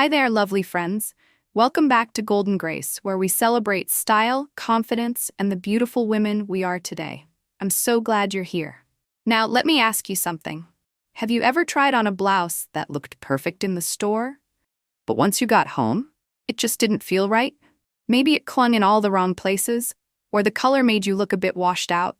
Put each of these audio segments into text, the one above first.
Hi there, lovely friends. Welcome back to Golden Grace, where we celebrate style, confidence, and the beautiful women we are today. I'm so glad you're here. Now, let me ask you something. Have you ever tried on a blouse that looked perfect in the store, but once you got home, it just didn't feel right? Maybe it clung in all the wrong places, or the color made you look a bit washed out.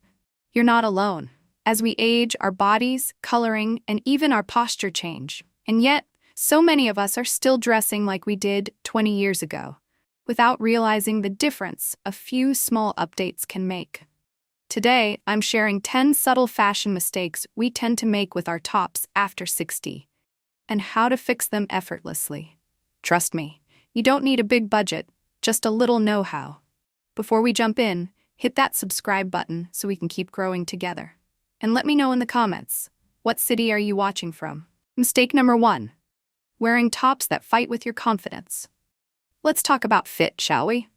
You're not alone. As we age, our bodies, coloring, and even our posture change. And yet, so many of us are still dressing like we did 20 years ago, without realizing the difference a few small updates can make. Today, I'm sharing 10 subtle fashion mistakes we tend to make with our tops after 60, and how to fix them effortlessly. Trust me, you don't need a big budget, just a little know-how. Before we jump in, hit that subscribe button so we can keep growing together. And let me know in the comments, what city are you watching from? Mistake number 1. Wearing tops that fight with your confidence. Let's talk about fit, shall we?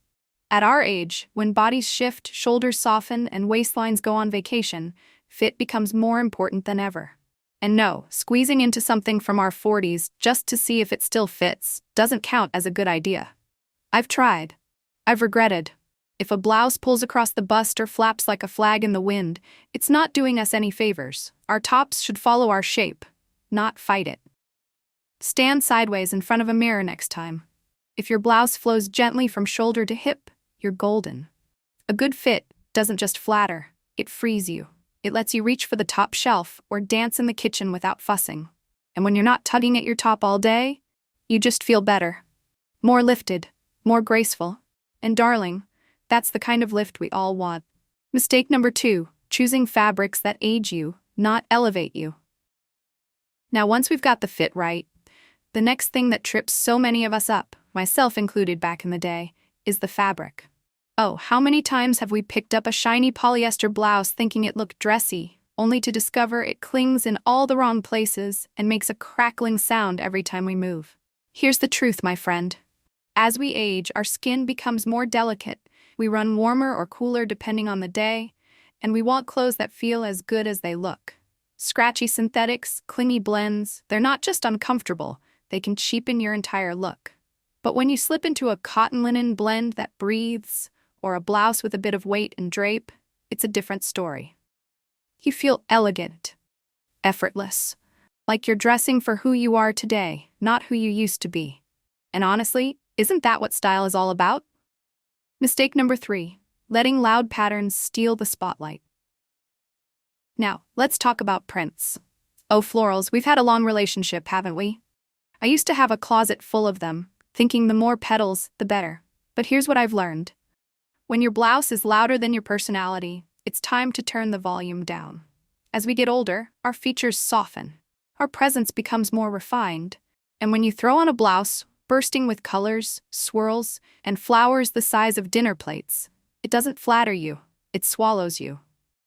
At our age, when bodies shift, shoulders soften, and waistlines go on vacation, fit becomes more important than ever. And no, squeezing into something from our 40s just to see if it still fits doesn't count as a good idea. I've tried. I've regretted. If a blouse pulls across the bust or flaps like a flag in the wind, it's not doing us any favors. Our tops should follow our shape, not fight it. Stand sideways in front of a mirror next time. If your blouse flows gently from shoulder to hip, you're golden. A good fit doesn't just flatter, it frees you. It lets you reach for the top shelf or dance in the kitchen without fussing. And when you're not tugging at your top all day, you just feel better. More lifted, more graceful. And darling, that's the kind of lift we all want. Mistake number 2, choosing fabrics that age you, not elevate you. Now, once we've got the fit right, the next thing that trips so many of us up, myself included back in the day, is the fabric. Oh, how many times have we picked up a shiny polyester blouse thinking it looked dressy, only to discover it clings in all the wrong places and makes a crackling sound every time we move? Here's the truth, my friend. As we age, our skin becomes more delicate. We run warmer or cooler depending on the day, and we want clothes that feel as good as they look. Scratchy synthetics, clingy blends, they're not just uncomfortable, they can cheapen your entire look. But when you slip into a cotton linen blend that breathes, or a blouse with a bit of weight and drape, it's a different story. You feel elegant, effortless, like you're dressing for who you are today, not who you used to be. And honestly, isn't that what style is all about? Mistake number 3, letting loud patterns steal the spotlight. Now, let's talk about prints. Oh, florals, we've had a long relationship, haven't we? I used to have a closet full of them, thinking the more petals, the better. But here's what I've learned. When your blouse is louder than your personality, it's time to turn the volume down. As we get older, our features soften. Our presence becomes more refined. And when you throw on a blouse bursting with colors, swirls, and flowers the size of dinner plates, it doesn't flatter you, it swallows you.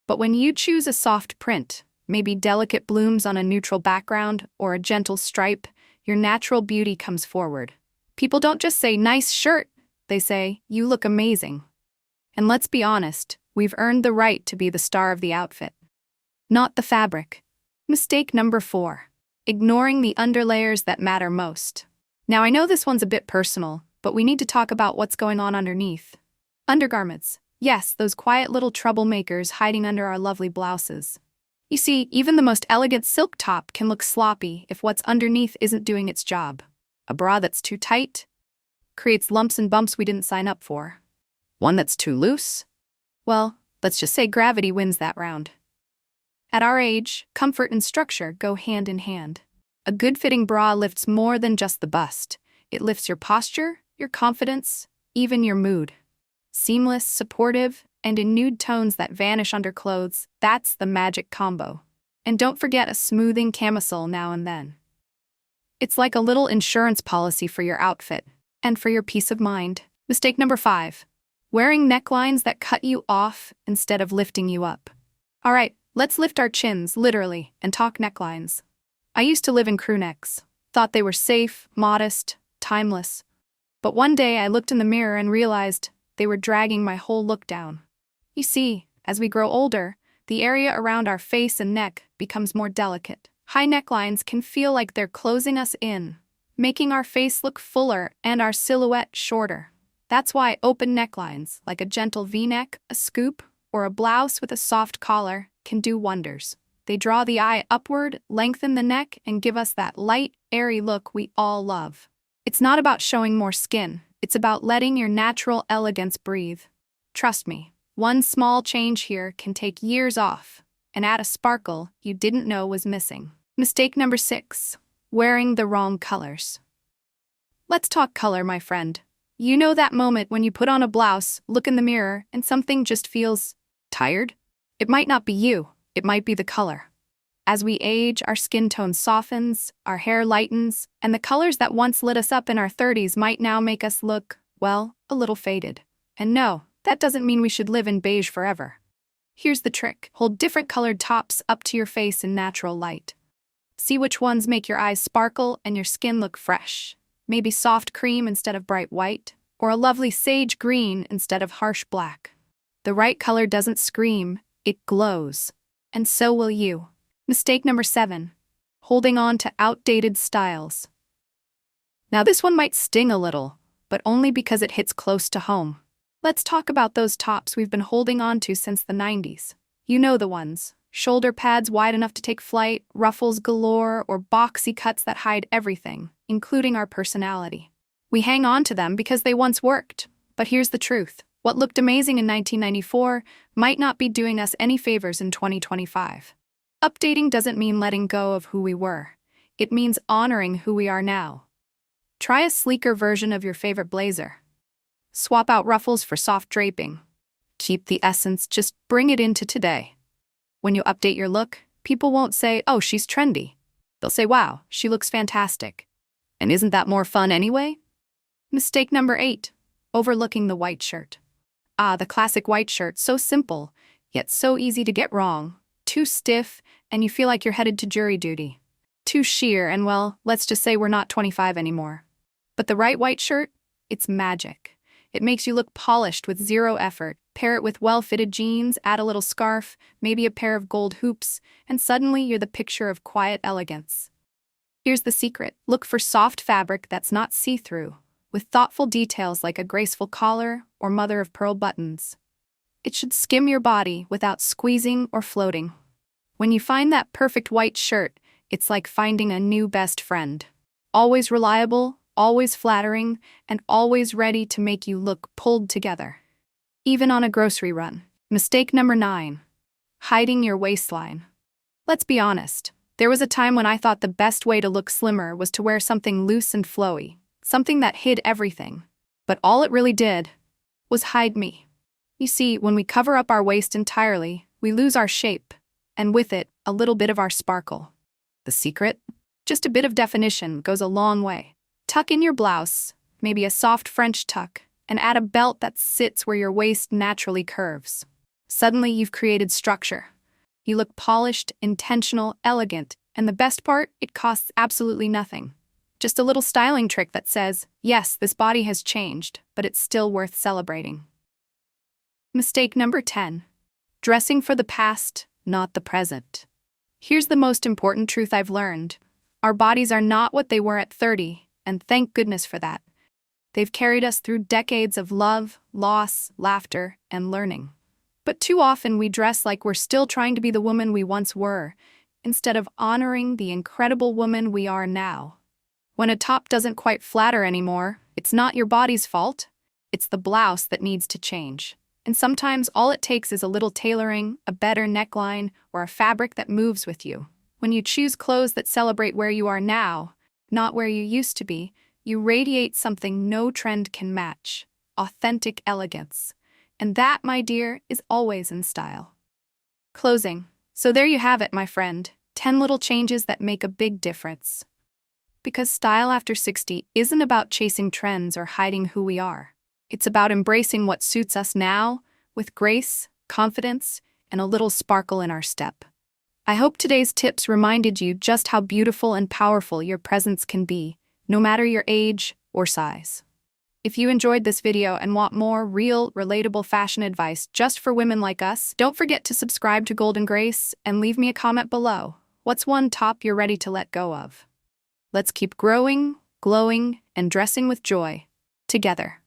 But when you choose a soft print, maybe delicate blooms on a neutral background or a gentle stripe, your natural beauty comes forward. People don't just say, "Nice shirt," they say, "You look amazing." And let's be honest, we've earned the right to be the star of the outfit, not the fabric. Mistake number 4, ignoring the underlayers that matter most. Now, I know this one's a bit personal, but we need to talk about what's going on underneath. Undergarments. Yes, those quiet little troublemakers hiding under our lovely blouses. You see, even the most elegant silk top can look sloppy if what's underneath isn't doing its job. A bra that's too tight creates lumps and bumps we didn't sign up for. One that's too loose? Well, let's just say gravity wins that round. At our age, comfort and structure go hand in hand. A good-fitting bra lifts more than just the bust. It lifts your posture, your confidence, even your mood. Seamless, supportive, and in nude tones that vanish under clothes, that's the magic combo. And don't forget a smoothing camisole now and then. It's like a little insurance policy for your outfit, and for your peace of mind. Mistake number 5, wearing necklines that cut you off instead of lifting you up. Alright, let's lift our chins, literally, and talk necklines. I used to live in crew necks, thought they were safe, modest, timeless. But one day I looked in the mirror and realized they were dragging my whole look down. You see, as we grow older, the area around our face and neck becomes more delicate. High necklines can feel like they're closing us in, making our face look fuller and our silhouette shorter. That's why open necklines, like a gentle V-neck, a scoop, or a blouse with a soft collar, can do wonders. They draw the eye upward, lengthen the neck, and give us that light, airy look we all love. It's not about showing more skin. It's about letting your natural elegance breathe. Trust me, one small change here can take years off and add a sparkle you didn't know was missing. Mistake number 6. Wearing the wrong colors. Let's talk color, my friend. You know that moment when you put on a blouse, look in the mirror, and something just feels tired? It might not be you, it might be the color. As we age, our skin tone softens, our hair lightens, and the colors that once lit us up in our 30s might now make us look, well, a little faded. And no, that doesn't mean we should live in beige forever. Here's the trick. Hold different colored tops up to your face in natural light. See which ones make your eyes sparkle and your skin look fresh. Maybe soft cream instead of bright white, or a lovely sage green instead of harsh black. The right color doesn't scream, it glows. And so will you. Mistake number 7. Holding on to outdated styles. Now this one might sting a little, but only because it hits close to home. Let's talk about those tops we've been holding on to since the 90s. You know the ones. Shoulder pads wide enough to take flight, ruffles galore, or boxy cuts that hide everything, including our personality. We hang on to them because they once worked. But here's the truth. What looked amazing in 1994 might not be doing us any favors in 2025. Updating doesn't mean letting go of who we were. It means honoring who we are now. Try a sleeker version of your favorite blazer. Swap out ruffles for soft draping. Keep the essence, just bring it into today. When you update your look, people won't say, "Oh, she's trendy." They'll say, "Wow, she looks fantastic." And isn't that more fun anyway? Mistake number 8. Overlooking the white shirt. The classic white shirt, so simple, yet so easy to get wrong. Too stiff, and you feel like you're headed to jury duty. Too sheer, and well, let's just say we're not 25 anymore. But the right white shirt? It's magic. It makes you look polished with zero effort. Pair it with well-fitted jeans, add a little scarf, maybe a pair of gold hoops, and suddenly you're the picture of quiet elegance. Here's the secret. Look for soft fabric that's not see-through, with thoughtful details like a graceful collar or mother-of-pearl buttons. It should skim your body without squeezing or floating. When you find that perfect white shirt, it's like finding a new best friend. Always reliable, always flattering, and always ready to make you look pulled together. Even on a grocery run. Mistake number 9. Hiding your waistline. Let's be honest. There was a time when I thought the best way to look slimmer was to wear something loose and flowy, something that hid everything. But all it really did was hide me. You see, when we cover up our waist entirely, we lose our shape, and with it, a little bit of our sparkle. The secret? Just a bit of definition goes a long way. Tuck in your blouse, maybe a soft French tuck, and add a belt that sits where your waist naturally curves. Suddenly, you've created structure. You look polished, intentional, elegant, and the best part, it costs absolutely nothing. Just a little styling trick that says, yes, this body has changed, but it's still worth celebrating. Mistake number 10. Dressing for the past, not the present. Here's the most important truth I've learned. Our bodies are not what they were at 30, and thank goodness for that. They've carried us through decades of love, loss, laughter, and learning. But too often we dress like we're still trying to be the woman we once were, instead of honoring the incredible woman we are now. When a top doesn't quite flatter anymore, it's not your body's fault. It's the blouse that needs to change. And sometimes all it takes is a little tailoring, a better neckline, or a fabric that moves with you. When you choose clothes that celebrate where you are now, not where you used to be, you radiate something no trend can match: authentic elegance. And that, my dear, is always in style. Closing. So there you have it, my friend. 10 little changes that make a big difference. Because style after 60 isn't about chasing trends or hiding who we are. It's about embracing what suits us now, with grace, confidence, and a little sparkle in our step. I hope today's tips reminded you just how beautiful and powerful your presence can be, no matter your age or size. If you enjoyed this video and want more real, relatable fashion advice just for women like us, don't forget to subscribe to Golden Grace and leave me a comment below. What's one top you're ready to let go of? Let's keep growing, glowing, and dressing with joy. Together.